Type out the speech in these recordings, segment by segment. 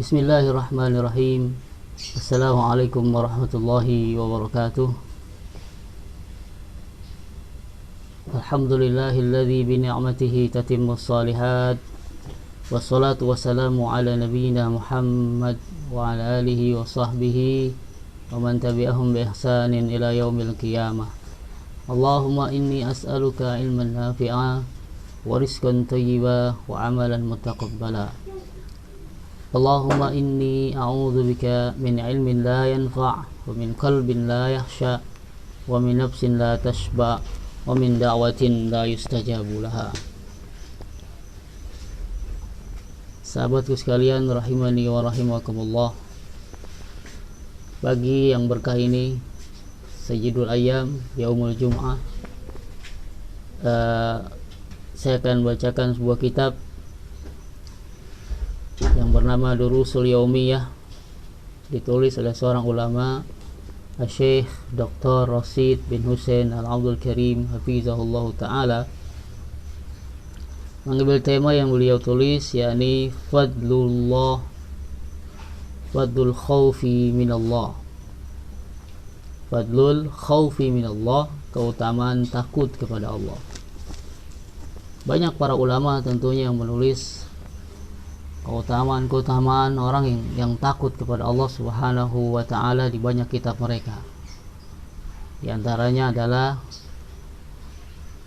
Bismillahirrahmanirrahim. Assalamualaikum warahmatullahi wabarakatuh. Alhamdulillahilladzi bini'matihi tatimmus shalihat. Wassalatu wassalamu ala nabiyyina Muhammad wa ala alihi wa sahbihi wa man tabi'ahum bi ihsanin ila yaumil qiyamah. Allahumma inni as'aluka ilman nafi'a wa rizqan thayyiba wa amalan mutaqabbala. Allahumma inni a'udzu bika min ilmin la yanfa' wa min qalbin la yakhsha wa min nafsin la tashba' wa min da'watin la yustajabu laha. Sahabatku sekalian rahimani wa rahimakumullah, pagi yang berkah ini, Sayyidul Ayyam, Yaumul Jum'ah, saya akan bacakan sebuah kitab yang bernama Durusul Yaumiyah, ditulis oleh seorang ulama, Syekh Dr. Rashid bin Hussein Al-Abdul Karim hafizahullah ta'ala, mengambil tema yang beliau tulis, yakni Fadlul khawfi minallah. Fadlul khawfi minallah, keutamaan takut kepada Allah. Banyak para ulama tentunya yang menulis keutamaan orang yang takut kepada Allah Subhanahu wa ta'ala di banyak kitab mereka. Di antaranya adalah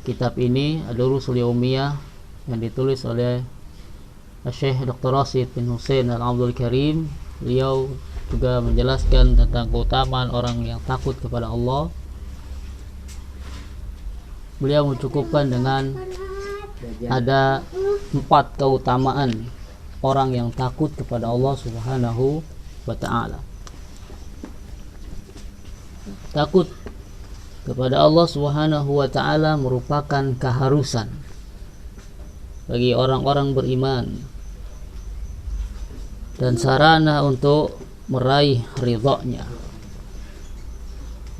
kitab ini, Ad-Durusul Yaumiyah, yang ditulis oleh Syekh Dr. Rashid bin Hussein Al-Abdul Karim. Beliau juga menjelaskan tentang keutamaan orang yang takut kepada Allah. Beliau mencukupkan dengan ada 4 keutamaan orang yang takut kepada Allah Subhanahu wa ta'ala. Takut kepada Allah Subhanahu wa ta'ala merupakan keharusan bagi orang-orang beriman dan sarana untuk meraih ridha-Nya.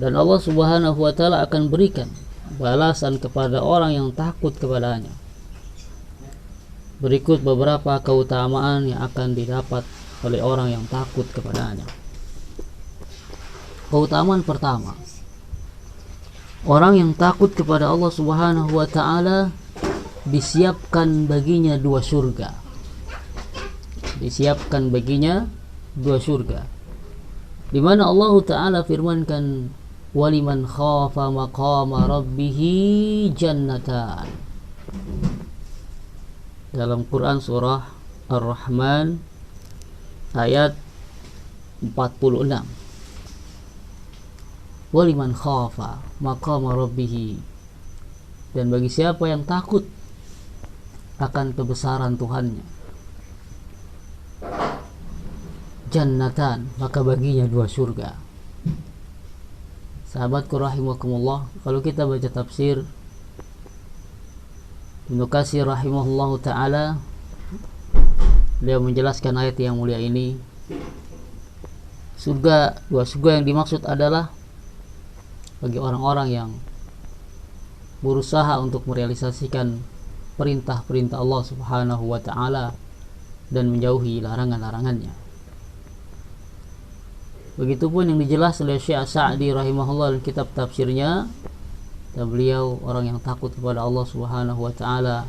Dan Allah Subhanahu wa ta'ala akan berikan balasan kepada orang yang takut kepadanya. Berikut beberapa keutamaan yang akan didapat oleh orang yang takut kepadanya. Keutamaan pertama, orang yang takut kepada Allah Subhanahu wa ta'ala disiapkan baginya 2 surga. Disiapkan baginya 2 surga. Di mana Allah Ta'ala firmankan, waliman khafa maqama rabbihi jannatan. Dalam Quran surah Ar-Rahman ayat 46. Waliman khafa maqama rabbihi, dan bagi siapa yang takut akan kebesaran Tuhannya, jannatan, maka baginya 2 surga. Sahabatku rahimakumullah, kalau kita baca tafsir Ibnu Katsir rahimahullah ta'ala, beliau menjelaskan ayat yang mulia ini, 2 surga yang dimaksud adalah bagi orang-orang yang berusaha untuk merealisasikan perintah-perintah Allah Subhanahu wa ta'ala dan menjauhi larangan-larangannya. Begitupun yang dijelaskan oleh Syekh Sa'di rahimahullah dalam kitab tafsirnya, dan beliau, orang yang takut kepada Allah Subhanahu wa ta'ala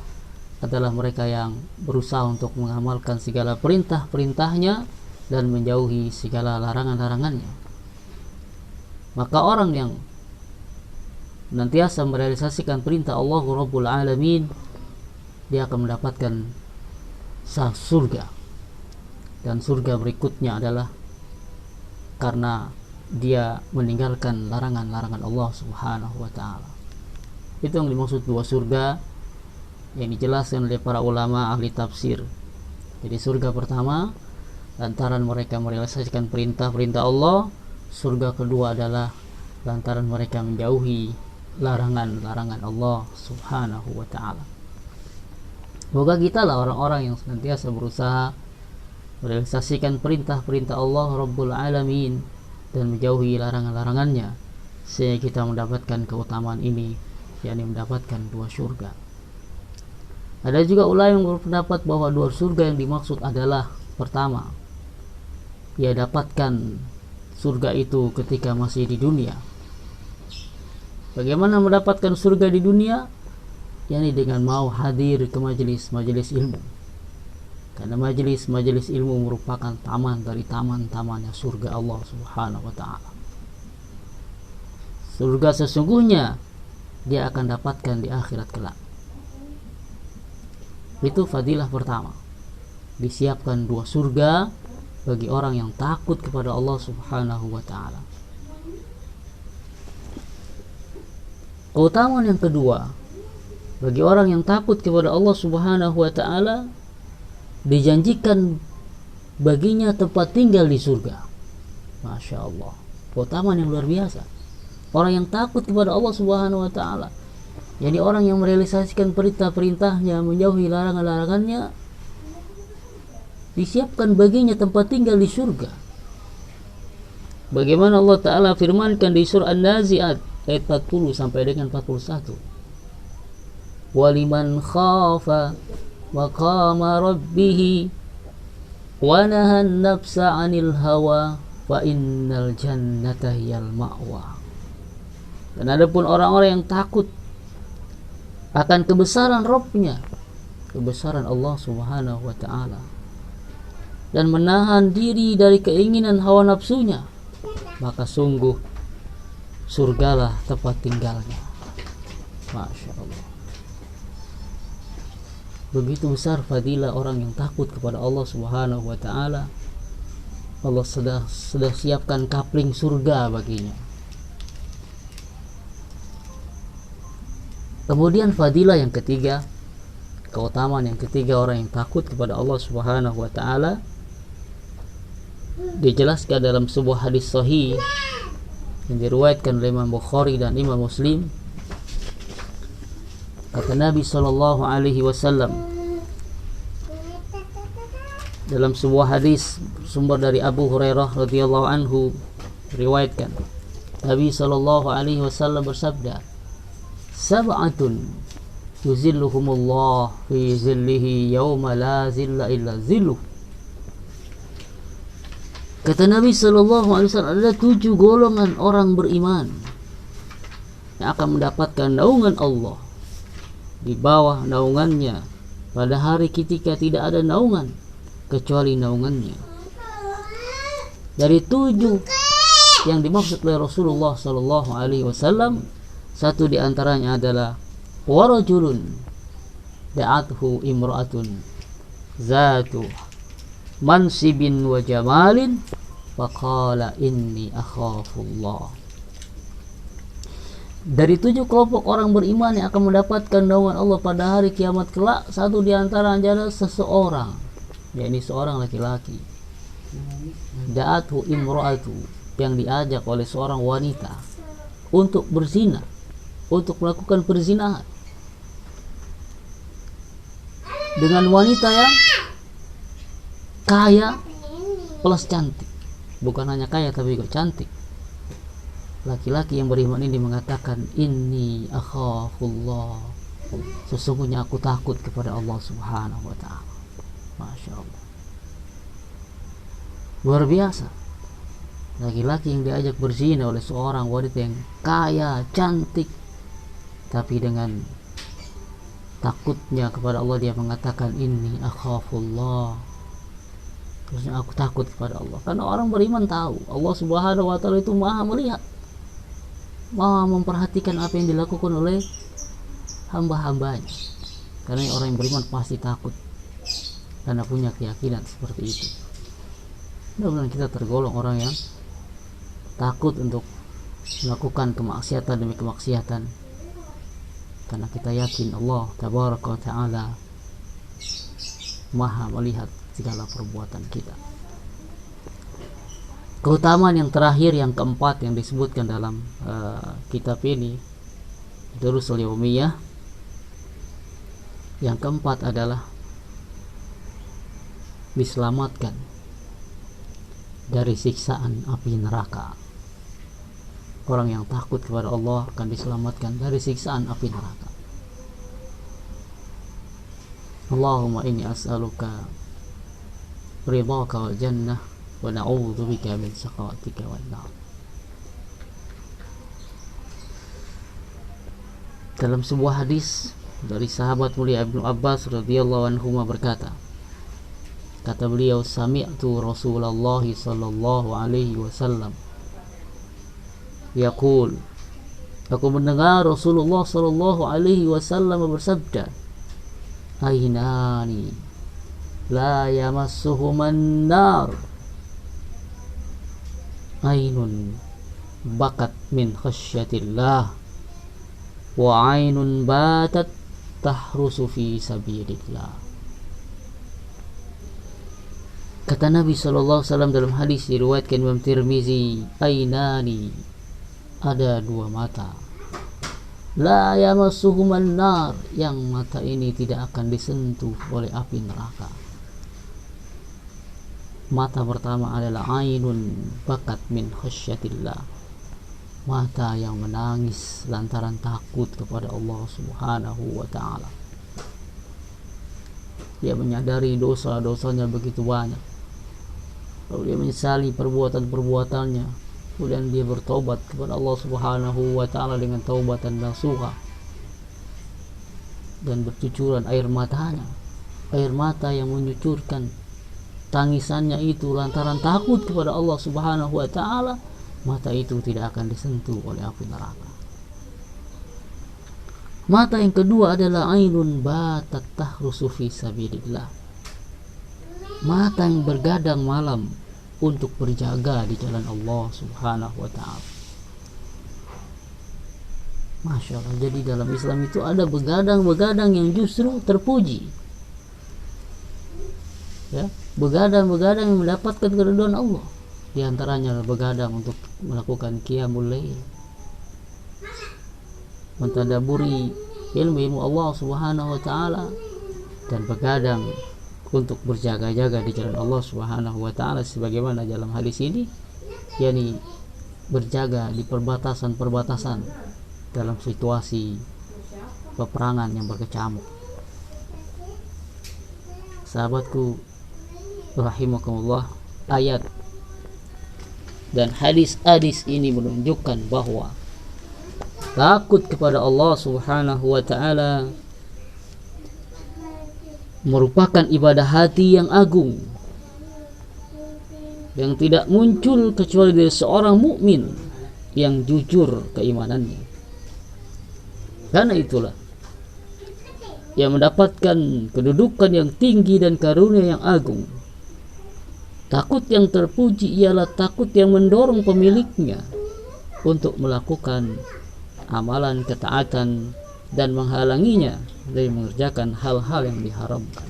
adalah mereka yang berusaha untuk mengamalkan segala perintah-perintahnya dan menjauhi segala larangan-larangannya. Maka orang yang senantiasa merealisasikan perintah Allah Rabbul Alamin, dia akan mendapatkan surga. Dan surga berikutnya adalah karena dia meninggalkan larangan-larangan Allah Subhanahu wa ta'ala. Itu yang dimaksud 2 surga yang dijelaskan oleh para ulama ahli tafsir. Jadi surga pertama lantaran mereka merealisasikan perintah-perintah Allah. Surga kedua adalah lantaran mereka menjauhi larangan-larangan Allah Subhanahu wa ta'ala. Semoga kita lah orang-orang yang senantiasa berusaha merealisasikan perintah-perintah Allah Rabbul Alamin dan menjauhi larangan-larangannya, sehingga kita mendapatkan keutamaan ini, yakni mendapatkan 2 surga. Ada juga ulama yang berpendapat bahwa 2 surga yang dimaksud adalah, pertama, ia dapatkan surga itu ketika masih di dunia. Bagaimana mendapatkan surga di dunia? yakni dengan mau hadir ke majelis-majelis ilmu. Karena majelis-majelis ilmu merupakan taman dari taman-tamannya surga Allah Subhanahu wa taala. Surga sesungguhnya dia akan dapatkan di akhirat kelak. Itu fadilah pertama. Disiapkan 2 surga bagi orang yang takut kepada Allah Subhanahu wa taala. Keutamaan yang kedua, bagi orang yang takut kepada Allah Subhanahu wa taala dijanjikan baginya tempat tinggal di surga. Masya Allah, keutamaan yang luar biasa. Orang yang takut kepada Allah Subhanahu wa taala, jadi orang yang merealisasikan perintah-perintahnya, menjauhi larangan-larangannya, disiapkan baginya tempat tinggal di surga. Bagaimana Allah Ta'ala firmankan di surah An-Nazi'at ayat 40 sampai dengan 41. Waliman khafa maqama rabbih wa nahan nafsa 'anil hawa fa innal jannata hiyal ma'wa. Dan adapun orang-orang yang takut akan kebesaran Rabb-Nya, kebesaran Allah Subhanahu wa taala, dan menahan diri dari keinginan hawa nafsunya, maka sungguh surgalah tempat tinggalnya. Masya Allah. Begitu besar fadilah orang yang takut kepada Allah Subhanahu wa taala. Allah sudah siapkan kapling surga baginya. Kemudian fadilah yang ketiga, keutamaan yang ketiga orang yang takut kepada Allah Subhanahu wa taala dijelaskan dalam sebuah hadis sahih yang diriwayatkan oleh Imam Bukhari dan Imam Muslim. Kata Nabi sallallahu alaihi wasallam dalam sebuah hadis sumber dari Abu Hurairah radhiyallahu anhu, riwayatkan Nabi sallallahu alaihi wasallam bersabda, sab'atun yuzilluhumullah fi zillihi yawma la zilla illa zilluh. Kata Nabi sallallahu alaihi wasallam, ada 7 golongan orang beriman yang akan mendapatkan naungan Allah, di bawah naungannya pada hari ketika tidak ada naungan kecuali naungannya. Dari 7 yang dimaksud oleh Rasulullah sallallahu alaihi wasallam, satu di antaranya adalah warajulun da'athu imra'atun zatu mansibin wa jamalin faqala inni akhafullah. Dari 7 kelompok orang beriman yang akan mendapatkan naungan Allah pada hari kiamat kelak, satu di antaranya adalah seseorang, yakni seorang laki-laki, da'athu imra'atu, yang diajak oleh seorang wanita untuk berzina, untuk melakukan perzinahan dengan wanita yang kaya plus cantik. Bukan hanya kaya tapi juga cantik. Laki-laki yang beriman ini mengatakan, inni akhafullah, sesungguhnya aku takut kepada Allah Subhanahu wa ta'ala. Masya Allah, luar biasa. Laki-laki yang diajak berzina oleh seorang wanita yang kaya, cantik, tapi dengan takutnya kepada Allah dia mengatakan, inni akhafullah, terusnya aku takut kepada Allah. Karena orang beriman tahu Allah Subhanahu wa ta'ala itu maha melihat, maha memperhatikan apa yang dilakukan oleh hamba-hambanya. Karena orang yang beriman pasti takut karena punya keyakinan seperti itu. Mudah-mudahan kita tergolong orang yang takut untuk melakukan kemaksiatan demi kemaksiatan, karena kita yakin Allah tabaraka wa ta'ala maha melihat segala perbuatan kita. Keutamaan yang terakhir, yang keempat, yang disebutkan dalam kitab ini, Durusul Yaumiyah, yang keempat adalah diselamatkan dari siksaan api neraka. Orang yang takut kepada Allah akan diselamatkan dari siksaan api neraka. Allahumma inni as'aluka ridhaka wal jannah wa na'udzubika min sakhatika wan nar. Dalam sebuah hadis dari sahabat mulia Ibnu Abbas radhiyallahu anhu berkata, kata beliau, sami'tu Rasulullah sallallahu alaihi wasallam yaqul, aku mendengar Rasulullah sallallahu alaihi wasallam bersabda, ainani la yamassuhuman nar, ainun bakat min khasyatillah wa ainun batat tahrusu fi sabilillah. Kata Nabi sallallahu alaihi wasallam dalam hadis diriwayatkan Imam Tirmizi, ainani, ada dua mata, la yamassuhuman nar, yang mata ini tidak akan disentuh oleh api neraka. Mata pertama adalah ainun bakat min khasyatillah, mata yang menangis lantaran takut kepada Allah Subhanahu wa ta'ala. Dia menyadari dosa-dosanya begitu banyak, lalu dia menyesali perbuatan-perbuatannya, kemudian dia bertobat kepada Allah Subhanahu wa ta'ala dengan taubatan nasuha, dan bercucuran air matanya, air mata yang menyucurkan tangisannya itu lantaran takut kepada Allah Subhanahu wa ta'ala. Mata itu tidak akan disentuh oleh api neraka. Mata yang kedua adalah ainun batat tahrusu fi sabilillah, mata yang bergadang malam untuk berjaga di jalan Allah Subhanahu wa ta'ala. Masya Allah, jadi dalam Islam itu ada begadang-begadang yang justru terpuji, ya, begadang-begadang yang mendapatkan keridhaan Allah. Di antaranya begadang untuk melakukan qiyamul lail, mentadaburi ilmu Allah Subhanahu wa ta'ala, dan begadang untuk berjaga-jaga di jalan Allah Subhanahu wa ta'ala, sebagaimana dalam hadis ini, yakni berjaga di perbatasan-perbatasan dalam situasi peperangan yang berkecamuk. Sahabatku rahimakumullah, ayat dan hadis-hadis ini menunjukkan bahwa takut kepada Allah Subhanahu wa ta'ala merupakan ibadah hati yang agung, yang tidak muncul kecuali dari seorang mukmin yang jujur keimanannya. Karena itulah yang mendapatkan kedudukan yang tinggi dan karunia yang agung. Takut yang terpuji ialah takut yang mendorong pemiliknya untuk melakukan amalan ketaatan dan menghalanginya dari mengerjakan hal-hal yang diharamkan.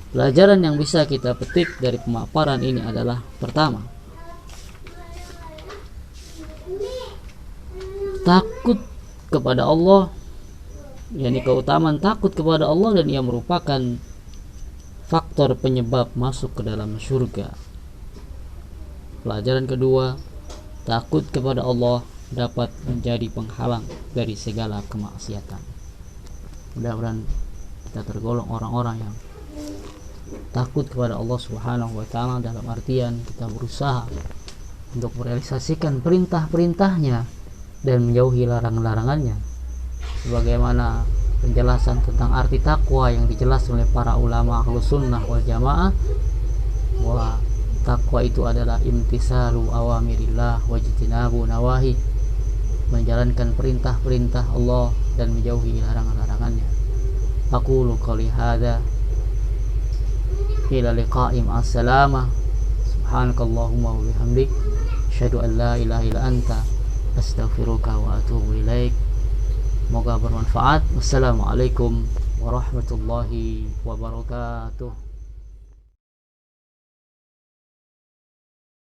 Pelajaran yang bisa kita petik dari pemaparan ini adalah, pertama, takut kepada Allah, yakni keutamaan takut kepada Allah, dan ia merupakan faktor penyebab masuk ke dalam surga. Pelajaran kedua, takut kepada Allah dapat menjadi penghalang dari segala kemaksiatan. Mudah-mudahan kita tergolong orang-orang yang takut kepada Allah Subhanahu wa ta'ala, dalam artian kita berusaha untuk merealisasikan perintah-perintahnya dan menjauhi larang-larangannya, sebagaimana penjelasan tentang arti takwa yang dijelaskan oleh para ulama Ahlus Sunnah wal Jamaah, bahwa takwa itu adalah imtisalu awamirillah wajtinabu nawahi, menjalankan perintah-perintah Allah dan menjauhi larangan-larangannya. Aqulu qouli hadza ila liqa'i ma'as-salamah, subhanakallahumma wa bihamdik, asyhadu an la ilaha illa anta, astaghfiruka wa atubu ilaik. Semoga bermanfaat. Wassalamualaikum warahmatullahi wabarakatuh.